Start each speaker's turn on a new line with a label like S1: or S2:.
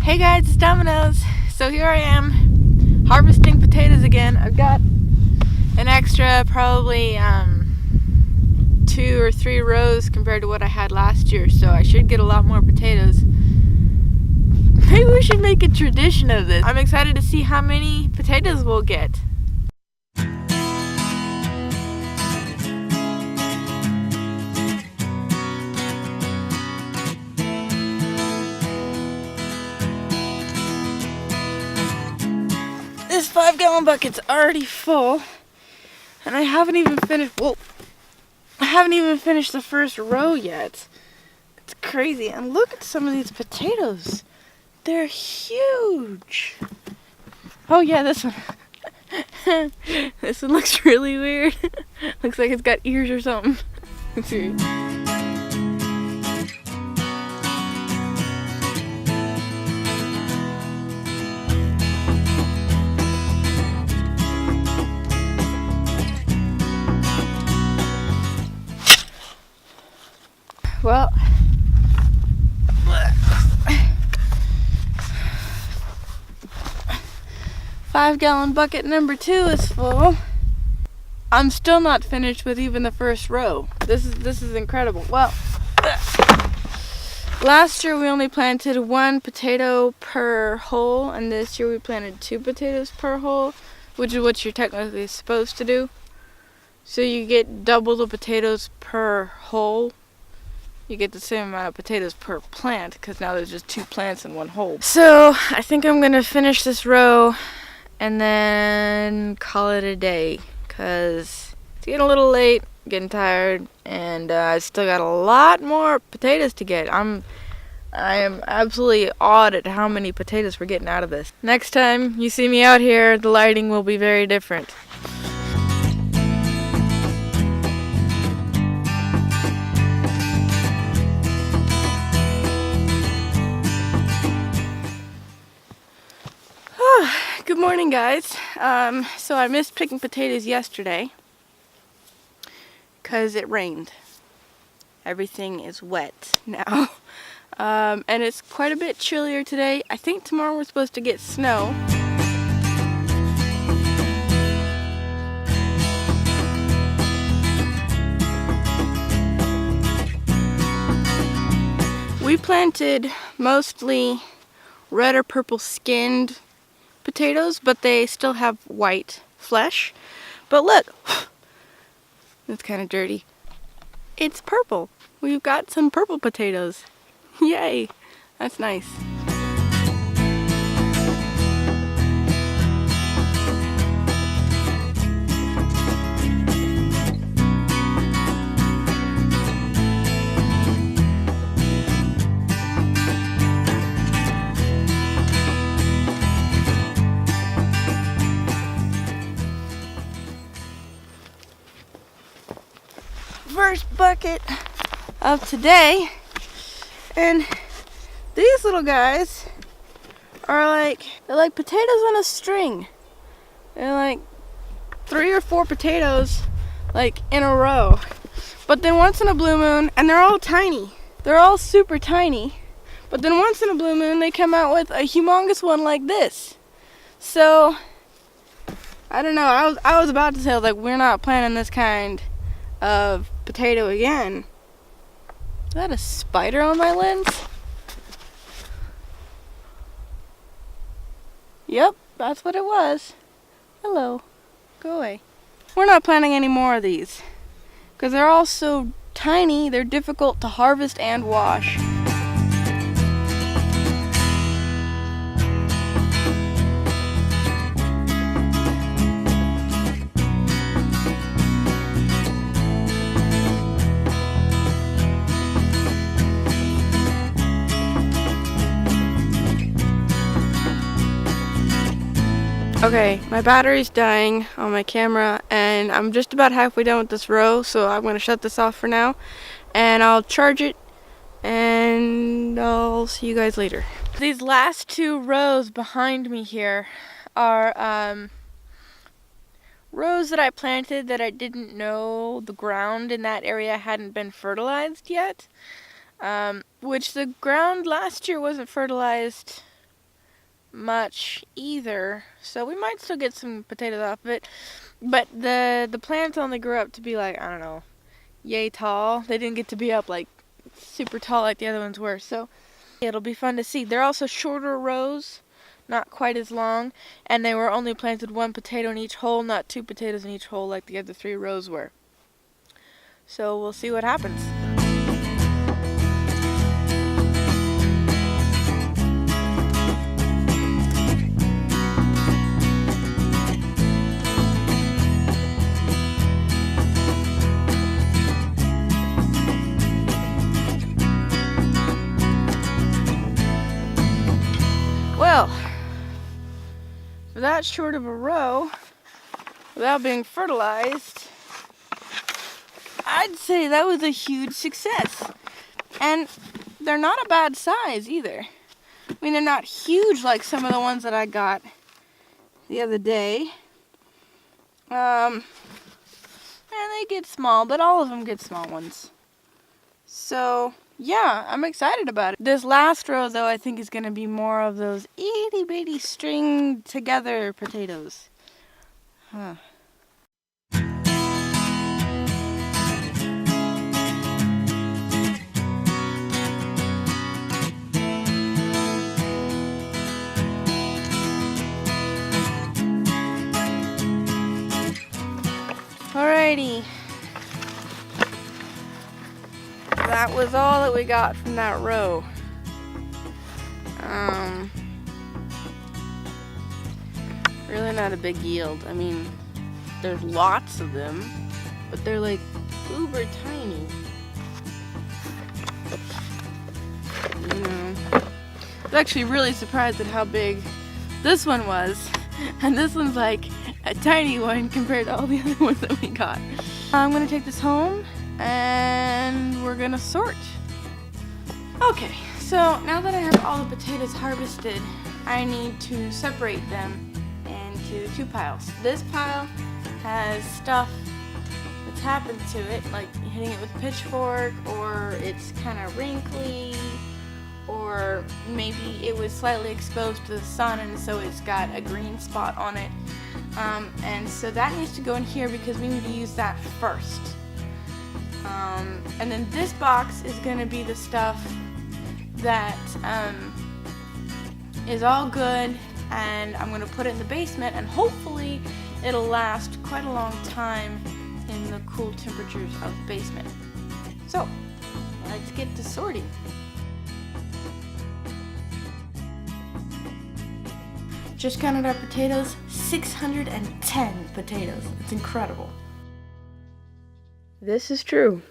S1: Hey guys, it's Domino's. So here I am, harvesting potatoes again. I've got an extra probably 2 or 3 rows compared to what I had last year, so I should get a lot more potatoes. Maybe we should make a tradition of this. I'm excited to see how many potatoes we'll get. This 5-gallon bucket's already full, and I haven't even finished. I haven't even finished the first row yet. It's crazy. And look at some of these potatoes. They're huge. Oh yeah, this one. This one looks really weird. Looks like it's got ears or something. Let's see. Well, 5-gallon bucket number 2 is full. I'm still not finished with even the first row. This is incredible. Well, last year we only planted 1 potato per hole, and this year we planted 2 potatoes per hole, which is what you're technically supposed to do. So you get double the potatoes per hole. You get the same amount of potatoes per plant, because now there's just 2 plants in 1 hole. So I think I'm gonna finish this row and then call it a day, because it's getting a little late, getting tired, and I still got a lot more potatoes to get. I am absolutely awed at how many potatoes we're getting out of this. Next time you see me out here, the lighting will be very different. Good morning, guys. So I missed picking potatoes yesterday because it rained. Everything is wet now. And it's quite a bit chillier today. I think tomorrow we're supposed to get snow. We planted mostly red or purple skinned potatoes, but they still have white flesh. But look, it's kind of dirty. It's purple. We've got some purple potatoes. Yay, that's nice. First bucket of today, and these little guys are they're like potatoes on a string. They're like 3 or 4 potatoes in a row, but then once in a blue moon, and they're all tiny, they're all super tiny, but then once in a blue moon they come out with a humongous one like this. So I don't know, I was about to say we're not planting this kind of potato again. Is that a spider on my lens? Yep, that's what it was. Hello. Go away. We're not planting any more of these because they're all so tiny, they're difficult to harvest and wash. Okay, my battery's dying on my camera, and I'm just about halfway done with this row, so I'm going to shut this off for now, and I'll charge it, and I'll see you guys later. These last 2 rows behind me here are rows that I planted that I didn't know the ground in that area hadn't been fertilized yet, which the ground last year wasn't fertilized much either, so we might still get some potatoes off of it. But the plants only grew up to be like, I don't know, yay tall. They didn't get to be up like super tall like the other ones were, so it'll be fun to see. They're also shorter rows, not quite as long, and they were only planted 1 potato in each hole, not 2 potatoes in each hole like the other 3 rows were. So we'll see what happens. Well, for that short of a row, without being fertilized, I'd say that was a huge success. And they're not a bad size either. I mean, they're not huge like some of the ones that I got the other day. And they get small, but all of them get small ones. So, yeah, I'm excited about it. This last row, though, I think is going to be more of those itty-bitty stringed together potatoes. Huh. Alrighty. That was all that we got from that row. Really not a big yield. I mean, there's lots of them, but they're like uber tiny. You know, I was actually really surprised at how big this one was, and this one's like a tiny one compared to all the other ones that we got. I'm gonna take this home and we're gonna sort. Okay, so now that I have all the potatoes harvested, I need to separate them into 2 piles. This pile has stuff that's happened to it, like hitting it with a pitchfork, or it's kind of wrinkly, or maybe it was slightly exposed to the sun and so it's got a green spot on it. And so that needs to go in here because we need to use that first. And then this box is going to be the stuff that is all good, and I'm going to put it in the basement, and hopefully it'll last quite a long time in the cool temperatures of the basement. So, let's get to sorting. Just counted our potatoes, 610 potatoes. It's incredible. This is true.